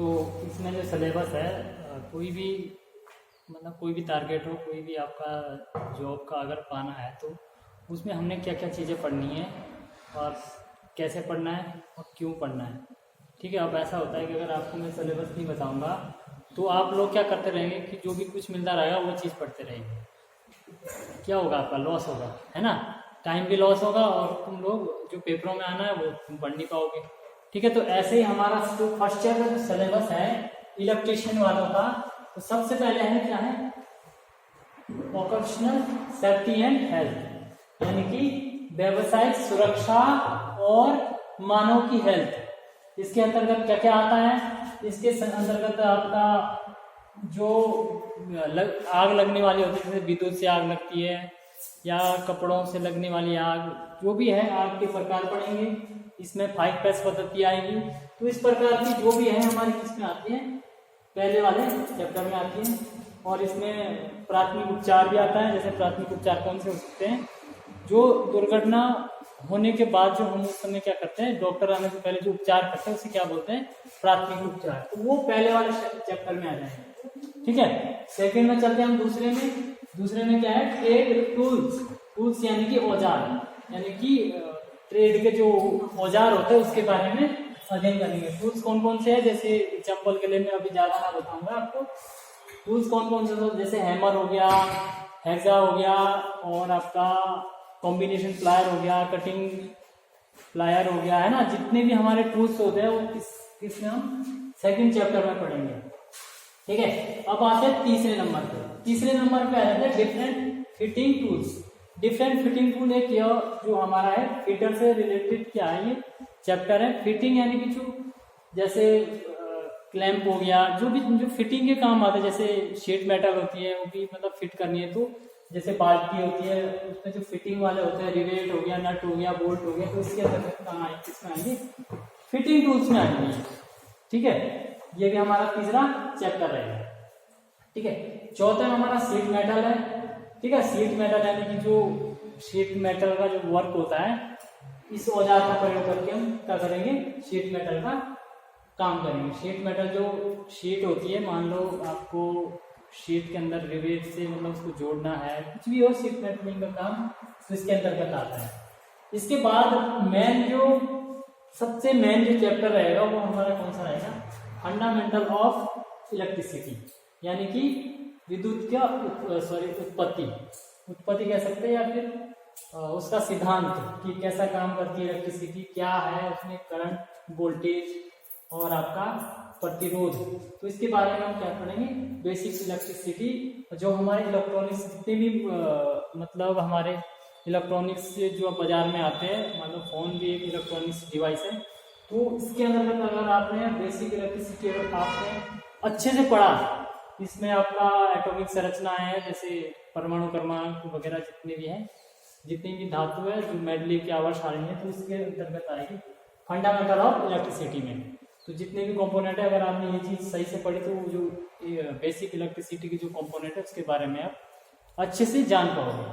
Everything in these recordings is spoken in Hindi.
तो इसमें जो सिलेबस है कोई भी मतलब कोई भी टारगेट हो, कोई भी आपका जॉब का अगर पाना है तो उसमें हमने क्या क्या चीज़ें पढ़नी है और कैसे पढ़ना है और क्यों पढ़ना है। ठीक है, अब ऐसा होता है कि अगर आपको मैं सिलेबस नहीं बताऊंगा तो आप लोग क्या करते रहेंगे कि जो भी कुछ मिलता रहेगा वो चीज़ पढ़ते रहेंगे। क्या होगा? आपका लॉस होगा, है ना, टाइम भी लॉस होगा और तुम लोग जो पेपरों में आना है वो तुम पढ़ नहीं पाओगे। ठीक है, तो ऐसे ही हमारा जो फर्स्ट ईयर का जो सिलेबस है इलेक्ट्रिशियन वालों का, तो सबसे पहले है क्या है, ऑक्यूपेशनल सेफ्टी एंड हेल्थ, यानी कि व्यावसायिक सुरक्षा और मानव की हेल्थ। इसके अंतर्गत क्या क्या आता है? इसके अंतर्गत आपका जो आग लगने वाली होती है, जैसे विद्युत से आग लगती है या कपड़ों से लगने वाली आग, जो भी है आग के प्रकार पढ़ेंगे। इसमें 5 पद्धति आएगी। तो इस प्रकार की जो भी है हमारी किसमें आती है, पहले वाले चैप्टर में आती है। और इसमें प्राथमिक उपचार भी आता है। जैसे प्राथमिक उपचार कौन से हो सकते हैं? जो दुर्घटना होने के बाद जो हम उस समय क्या करते हैं, डॉक्टर आने से पहले जो उपचार करते हैं उसे क्या बोलते हैं, प्राथमिक उपचार। तो वो पहले वाले चैप्टर में आ जाएंगे। ठीक है, सेकंड में चलते हैं हम दूसरे में। दूसरे में क्या है, ट्रेड टूल्स। टूल्स यानी कि औजार, यानी कि ट्रेड के जो औजार होते हैं उसके बारे में अध्ययन करेंगे। टूल्स कौन कौन से हैं? जैसे एग्जाम्पल के लिए मैं अभी ज्यादा ना बताऊंगा आपको। टूल्स कौन कौन से, जैसे हैमर हो गया, हेक्सा हो गया, और आपका कॉम्बिनेशन प्लायर हो गया, कटिंग प्लायर हो गया, है ना। जितने भी हमारे टूल्स होते हैं वो किसमें हम सेकंड चैप्टर में पढ़ेंगे। ठीक है, अब आते हैं तीसरे नंबर पे। तीसरे नंबर पे आ जाते हैं different fitting tools. Different fitting tool एक जो हमारा है फिटर से रिलेटेड क्या है, ये चैप्टर है। फिटिंग यानी कि जो जैसे क्लैंप हो गया, जो फिटिंग के काम आते हैं, जैसे शीट मेटल होती है वो भी मतलब फिट करनी है। तो जैसे बाल्टी होती है उसमें जो फिटिंग वाले होते हैं, रिवेट हो गया, नट हो गया, बोल्ट हो गया, तो इसके अंदर काम आएंगे, किसमें आएंगे, फिटिंग टूल्स में आएंगे। ठीक है, ये भी हमारा तीसरा चैप्टर रहेगा। ठीक है, चौथा हमारा शीट मेटल है। ठीक है, शीट मेटल यानी कि जो शीट मेटल का जो वर्क होता है, इस औजार का प्रयोग करके हम क्या करेंगे, शीट मेटल का काम करेंगे। शीट मेटल जो शीट होती है, मान लो आपको शीट के अंदर रिवेट से मतलब उसको जोड़ना है, कुछ भी हो शीट मेटलिंग का काम, तो इसके अंतर्गत आता है। इसके बाद सबसे मेन जो चैप्टर रहेगा वो हमारा कौन सा रहेगा, फंडामेंटल ऑफ इलेक्ट्रिसिटी, यानी कि विद्युत का उत्पत्ति कह सकते हैं, या फिर उसका सिद्धांत कि कैसा काम करती है इलेक्ट्रिसिटी, क्या है उसमें करंट, वोल्टेज और आपका प्रतिरोध। तो इसके बारे में हम क्या पढ़ेंगे, बेसिक इलेक्ट्रिसिटी। जो हमारे इलेक्ट्रॉनिक्स जितने भी मतलब हमारे इलेक्ट्रॉनिक्स जो बाजार में आते हैं, मतलब फोन भी एक इलेक्ट्रॉनिक्स डिवाइस है, तो इसके अंदर अगर आपने बेसिक इलेक्ट्रिसिटी अगर आपने अच्छे से पढ़ा, इसमें आपका एटॉमिक संरचना है, जैसे परमाणु क्रमांक वगैरह जितने भी हैं, जितनी भी धातु है, जो मेडली की आवर्स आ रही है, तो इसके अंतर्गत आएगी फंडामेंटल ऑफ इलेक्ट्रिसिटी में। तो जितने भी कंपोनेंट है, अगर आपने ये चीज सही से पढ़ी तो जो बेसिक इलेक्ट्रिसिटी की जो कंपोनेंट है उसके बारे में आप अच्छे से जान पाओगे।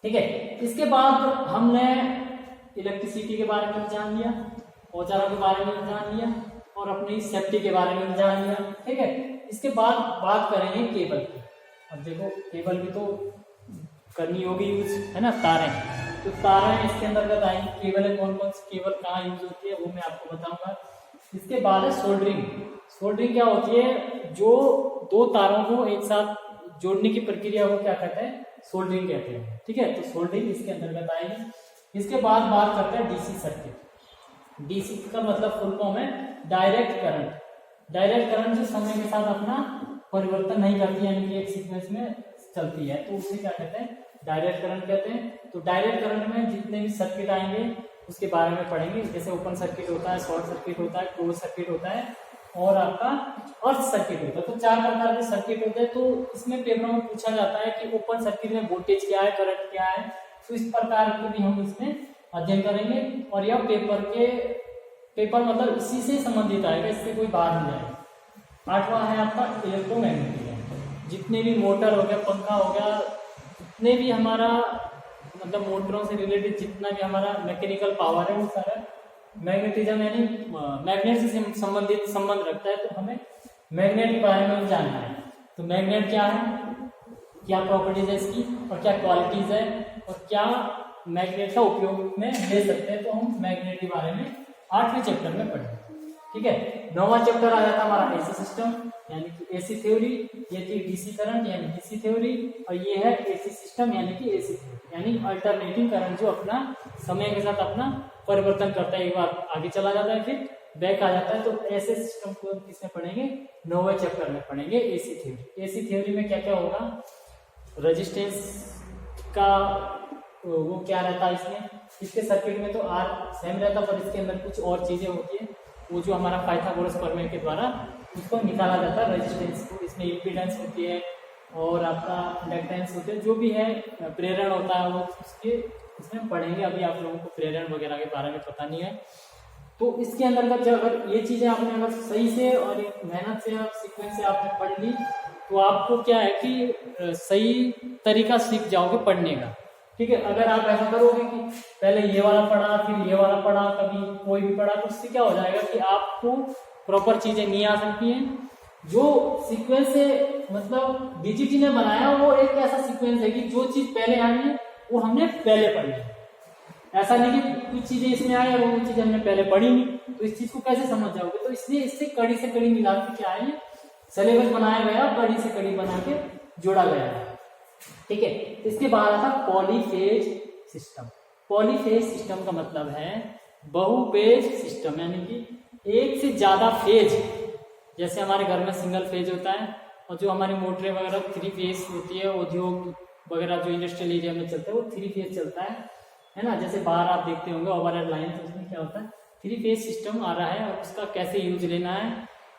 ठीक है, इसके बाद हमने इलेक्ट्रिसिटी के बारे में जान लिया, औजारों के बारे में जान लिया और अपनी सेफ्टी के बारे में जान लिया। ठीक है, इसके बाद बात करेंगे केबल की। अब देखो केबल भी तो करनी होगी यूज, है ना, तारें, तो तारें इसके अंतर्गत आएंगी। केबल है, कौन कौन सी केबल कहाँ यूज होती है वो मैं आपको बताऊंगा। इसके बाद है सोल्डरिंग। सोल्डरिंग क्या होती है, जो दो तारों को एक साथ जोड़ने की प्रक्रिया को क्या कहते हैं, सोल्डरिंग कहते हैं। ठीक है, तो सोल्डरिंग इसके अंतर्गत आएगी। इसके बाद बात करते हैं डीसी सर्किट। डीसी का मतलब फुल फॉर्म है डायरेक्ट करंट। डायरेक्ट करंट जो समय के साथ अपना परिवर्तन नहीं करती, यानी कि एक सीक्वेंस में चलती है, तो उसे क्या कहते हैं, डायरेक्ट करंट कहते हैं। तो डायरेक्ट करंट में जितने भी सर्किट आएंगे उसके बारे में पढ़ेंगे। जैसे ओपन सर्किट होता है, शॉर्ट सर्किट होता है, क्लोज सर्किट होता है और आपका अर्थ सर्किट होता है। तो 4 प्रकार के सर्किट होते हैं। तो इसमें पेपर में पूछा जाता है कि ओपन सर्किट में वोल्टेज क्या है, करंट क्या है, तो इस प्रकार के भी हम इसमें अध्ययन करेंगे। और यह पेपर मतलब इसी से संबंधित आएगा, इससे कोई बाहर नहीं आएगा। 8वां है आपका इलेक्ट्रोमैग्नेटिज्म। जितने भी मोटर हो गया, पंखा हो गया, जितने भी हमारा मतलब मोटरों से रिलेटेड जितना भी हमारा मैकेनिकल पावर है वो सारा मैग्नेटिज्म यानी मैग्नेट से संबंधित संबंध रखता है, तो हमें मैग्नेट के बारे में जानना है। तो मैग्नेट क्या है, क्या प्रॉपर्टीज है इसकी और क्या क्वालिटीज है और क्या मैग्नेट का उपयोग में ले सकते हैं, तो हम मैग्नेट के बारे में 8वें चैप्टर में पढ़ेंगे। ठीक है, 9वां चैप्टर आ जाता है हमारा एसी सिस्टम यानी कि एसी थ्योरी, ये थी डीसी करंट यानी डीसी थ्योरी, और ये है एसी सिस्टम यानी कि एसी थ्योरी यानी अल्टरनेटिंग करंट जो अपना समय के साथ अपना परिवर्तन करता है, एक बार आगे चला जाता है फिर बैक आ जाता है। तो ऐसे सिस्टम को किसमें पढ़ेंगे, 9वें चैप्टर में पढ़ेंगे एसी थ्योरी। एसी थ्योरी में क्या क्या होगा, रेजिस्टेंस का वो क्या रहता है इसमें, इसके सर्किट में तो आर सेम रहता है, पर इसके अंदर कुछ और चीजें होती है, वो जो हमारा पाइथागोरस प्रमेय के द्वारा उसको निकाला जाता है रेजिस्टेंस को। इसमें इम्पीडेंस होती है और आपका इंडक्टेंस होते हैं, जो भी है प्रेरण होता है वो उसके इसमें पढ़ेंगे। अभी आप लोगों को प्रेरण वगैरह के बारे में पता नहीं है, तो इसके अंदर का अगर ये चीजें आपने अगर सही से और एक मेहनत से सीक्वेंस से आपने पढ़ ली, तो आपको क्या है कि सही तरीका सीख जाओगे पढ़ने का। ठीक है, अगर आप ऐसा करोगे कि पहले ये वाला पढ़ा फिर ये वाला पढ़ा, कभी कोई भी पढ़ा, तो उससे क्या हो जाएगा कि आपको प्रॉपर चीजें नहीं आ सकती हैं। जो सीक्वेंस से मतलब डीजीटी ने बनाया वो एक ऐसा सीक्वेंस है कि जो चीज पहले आई है वो हमने पहले पढ़ी है। ऐसा नहीं कि कुछ चीजें इसमें आई और वो चीजें हमने पहले पढ़ी नहीं, तो इस चीज को कैसे समझ जाओगे। तो इसलिए इससे कड़ी से कड़ी मिला के क्या है, सिलेबस बनाया गया, कड़ी से कड़ी बना के जोड़ा गया है। ठीक है, इसके बाद आता पॉलीफेज सिस्टम। पॉलीफेज सिस्टम का मतलब है बहुफेज सिस्टम, यानी कि एक से ज्यादा फेज, जैसे हमारे घर में सिंगल फेज होता है और जो हमारी मोटरें वगैरह 3 फेज होती है, उद्योग वगैरह जो इंडस्ट्रियल एरिया में चलता है वो 3 फेज चलता है ना। जैसे बाहर आप देखते होंगे ओवरहेड लाइन, तो उसमें क्या होता है 3 फेज सिस्टम आ रहा है और उसका कैसे यूज लेना है,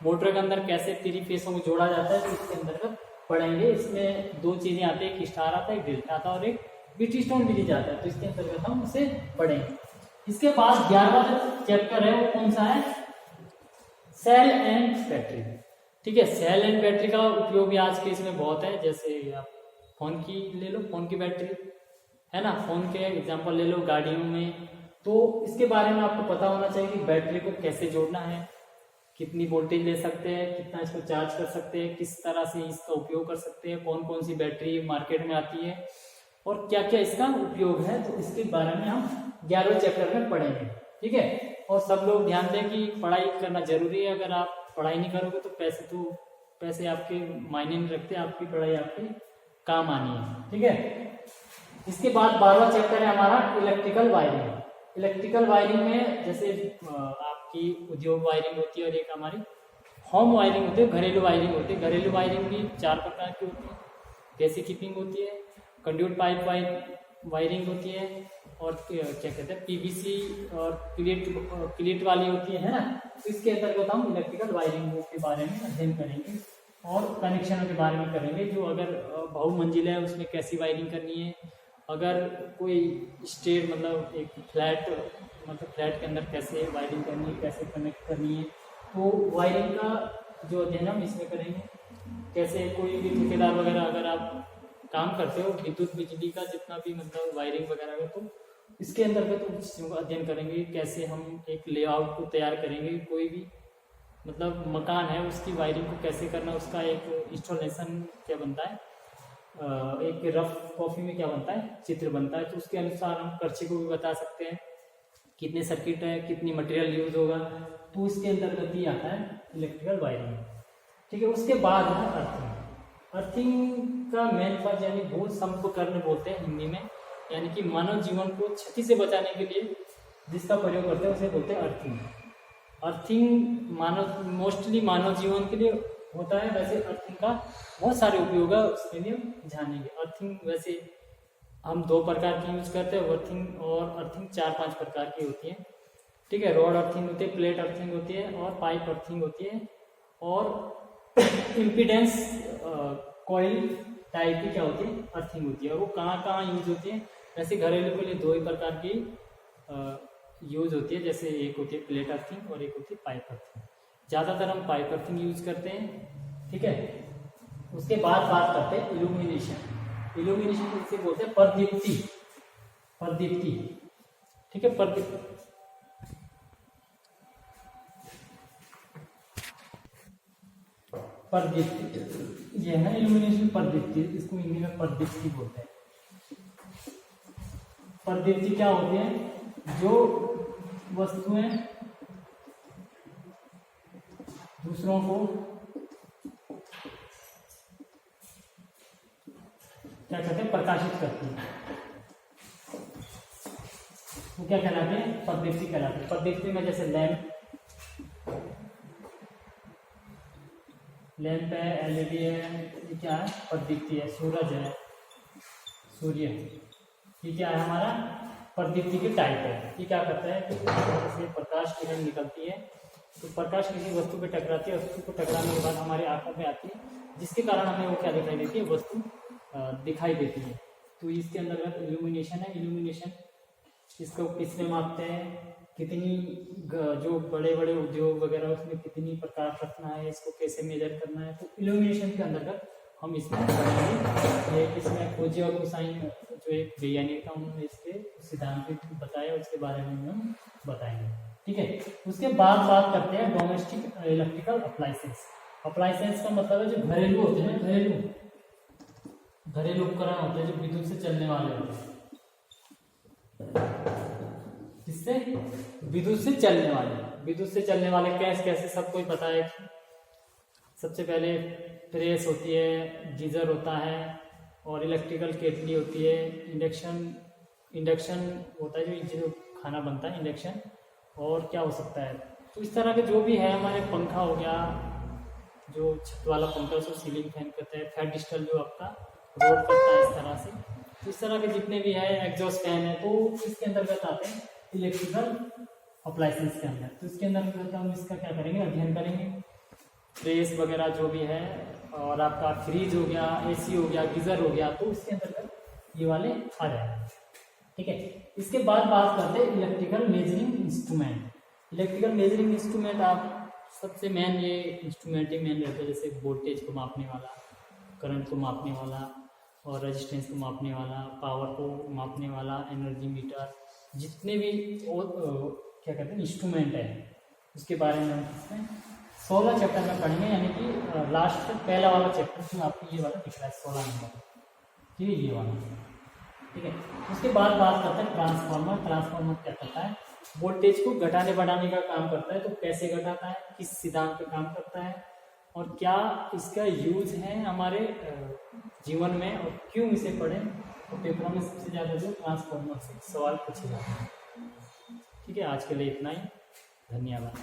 मोटर के अंदर कैसे 3 फेजों को जोड़ा जाता है, तो इसके अंदर पढ़ेंगे। इसमें 2 चीजें आती है, एक स्टार आता है, एक डेल्टा आता है और एक बीटस्टोन भी जाता है, तो इसके अंतर्गत हम उसे पढ़ेंगे। इसके बाद 11वां चैप्टर है वो कौन सा है, सेल एंड बैटरी। ठीक है, सेल एंड बैटरी का उपयोग भी आज के इसमें बहुत है। जैसे आप फोन की ले लो, फोन की बैटरी है ना, फोन के एग्जांपल ले लो, गाड़ियों में, तो इसके बारे में आपको पता होना चाहिए कि बैटरी को कैसे जोड़ना है, कितनी वोल्टेज ले सकते हैं, कितना इसको चार्ज कर सकते हैं, किस तरह से इसका उपयोग कर सकते हैं, कौन कौन सी बैटरी मार्केट में आती है और क्या क्या इसका उपयोग है, तो इसके बारे में हम 11वें चैप्टर में पढ़ेंगे। ठीक है, और सब लोग ध्यान दें कि पढ़ाई करना जरूरी है। अगर आप पढ़ाई नहीं करोगे तो पैसे आपके मायने नहीं रखते, आपकी पढ़ाई आपके काम आनी है। ठीक है, इसके बाद 12वां चैप्टर है हमारा इलेक्ट्रिकल वायरिंग। इलेक्ट्रिकल वायरिंग में जैसे आपकी उद्योग वायरिंग होती है और एक हमारी होम वायरिंग होती है, घरेलू वायरिंग होती है। घरेलू वायरिंग भी 4 प्रकार की होती है, बेसिक कीपिंग होती है, कंड्यूट पाइप वायरिंग होती है और क्या कहते हैं पीवीसी और क्लीट वाली होती है ना। तो इसके अंतर्गत हम इलेक्ट्रिकल वायरिंग के बारे में अध्ययन करेंगे और कनेक्शनों के बारे में करेंगे। जो अगर बहुमंजिल है उसमें कैसी वायरिंग करनी है, अगर कोई स्टेट मतलब एक फ्लैट के अंदर कैसे वायरिंग करनी है, कैसे कनेक्ट करनी है, तो वायरिंग का जो अध्ययन हम इसमें करेंगे। कैसे कोई भी ठेकेदार वगैरह अगर आप काम करते हो विद्युत बिजली का जितना भी मतलब वायरिंग वगैरह का, तो इसके अंतर्गत तो चीज़ों का अध्ययन करेंगे। कैसे हम एक लेआउट को तैयार करेंगे, कोई भी मतलब मकान है उसकी वायरिंग को कैसे करना, उसका एक इंस्टॉलेशन क्या बनता है, एक रफ कॉपी में क्या बनता है, चित्र बनता है। तो उसके अनुसार हम खर्चे को भी बता सकते हैं, कितने सर्किट है, कितनी मटेरियल यूज होगा, तो इसके अंतर्गत ही आता है इलेक्ट्रिकल वायरिंग। ठीक है, उसके बाद है अर्थिंग। अर्थिंग का मेन फर्ज यानी भूल संपर्करण बोलते हैं हिंदी में, यानी कि मानव जीवन को क्षति से बचाने के लिए जिसका प्रयोग करते हैं उसे बोलते हैं अर्थिंग। अर्थिंग मोस्टली मानव जीवन के लिए होता है। वैसे अर्थिंग का बहुत सारे उपयोग है, उसके लिए हम जानेंगे। अर्थिंग वैसे हम 2 प्रकार की यूज करते हैं, अर्थिंग और अर्थिंग 4-5 प्रकार की होती है। ठीक है, रॉड अर्थिंग होती है, प्लेट अर्थिंग होती है और पाइप अर्थिंग होती है और इम्पीडेंस कॉइल टाइप की क्या होती है, अर्थिंग होती है। और वो कहाँ यूज होती है, वैसे घरेलू के लिए 2 ही प्रकार की यूज होती है। जैसे एक होती है प्लेट अर्थिंग और एक होती है पाइप अर्थिंग। ज़्यादातर हम पाइप अर्थिंग यूज करते हैं। ठीक है, उसके बाद बात करते हैं इल्यूमिनेशन। इल्यूमिनेशन किसे बोलते हैं, प्रदीप्ति। ठीक है, प्रदीप्ति, ये है इल्यूमिनेशन प्रदीप्ति, इसको हिंदी में प्रदीप्ति बोलते हैं। प्रदीप्ति क्या होती है, जो वस्तुएं दूसरों को क्या कहते हैं, प्रकाशित करती है, वो क्या कहलाते हैं, प्रदीप्ति कहलाते हैं। प्रदीप्ति में जैसे लैंप है, एलईडी है, ये क्या है, प्रदीप्ति है। सूरज है, सूर्य, ये क्या है, हमारा प्रदीप्ति की टाइप है। ये क्या करता है कि जैसे प्रकाश किरण निकलती है, तो प्रकाश किसी वस्तु पे टकराती है, वस्तु को टकराने के बाद हमारे आंखों में आती है, जिसके कारण हमें वो क्या दिखाई देती है, वस्तु दिखाई देती है। तो इसके अंदर इल्यूमिनेशन है। इल्यूमिनेशन इसको किसमें मापते हैं, कितनी जो बड़े बड़े उद्योग वगैरह उसमें कितनी प्रकाश रखना है, इसको कैसे मेजर करना है, तो इल्यूमिनेशन के अंतर्गत हम इसमें पढ़ेंगे। इसमें खोजी और कुसाइन जो एक वैज्ञानिक था, उन्होंने इसके सिद्धांत बताया, उसके बारे में हम बताएंगे। ठीक है, उसके बाद बात करते हैं डोमेस्टिक इलेक्ट्रिकल अप्लायंसेस। अप्लायंसेस का मतलब है जो घरेलू होते हैं, घरेलू उपकरण होते हैं जो विद्युत से चलने वाले होते हैं। किससे, विद्युत से चलने वाले। विद्युत से चलने वाले कैसे सबको ही पता है। सबसे पहले प्रेस होती है, गीजर होता है, और इलेक्ट्रिकल केटली होती है, इंडक्शन होता है जो खाना बनता है, इंडक्शन, और क्या हो सकता है। तो इस तरह के जो भी है, हमारे पंखा हो गया, जो छत वाला पंखा उसको सीलिंग फैन कहते हैं, फेडिस्टल जो आपका रोड करता है, इस तरह से। तो इस तरह के जितने भी है, एग्जॉस्ट फैन है, तो इसके अंतर्गत आते हैं इलेक्ट्रिकल अप्लायंसेस के अंदर। तो इसके अंदर हम इसका क्या करेंगे, अध्ययन करेंगे। प्रेस वगैरह जो भी है, और आपका फ्रिज हो गया, एसी हो गया, गीजर हो गया, तो इसके अंतर्गत ये वाले आ जाएंगे। ठीक है, इसके बाद बात करते हैं electrical measuring instrument. Electrical measuring instrument आप सबसे मेन ये इंस्ट्रूमेंट ही मेन रहता है, जैसे वोल्टेज को मापने वाला, करंट को मापने वाला, और रेजिस्टेंस को मापने वाला, पावर को मापने वाला, एनर्जी मीटर, जितने भी क्या कहते हैं इंस्ट्रूमेंट है, उसके बारे में हम इसमें 16 चैप्टर में पढ़ेंगे। यानी कि लास्ट पहला वाला चैप्टर जो आपको ये वाला दिख रहा है 16 नंबर, ठीक है, ये वाला। ठीक है, उसके बाद बात करते हैं ट्रांसफार्मर। ट्रांसफार्मर क्या करता है, वोल्टेज को घटाने बढ़ाने का काम करता है। तो कैसे घटाता है, किस सिद्धांत पे काम करता है, और क्या इसका यूज है हमारे जीवन में, और क्यों इसे पढ़ें। तो पेपरों में सबसे ज़्यादा जो ट्रांसफार्मर से सवाल पूछे जाते हैं। ठीक है, आज के लिए इतना ही, धन्यवाद।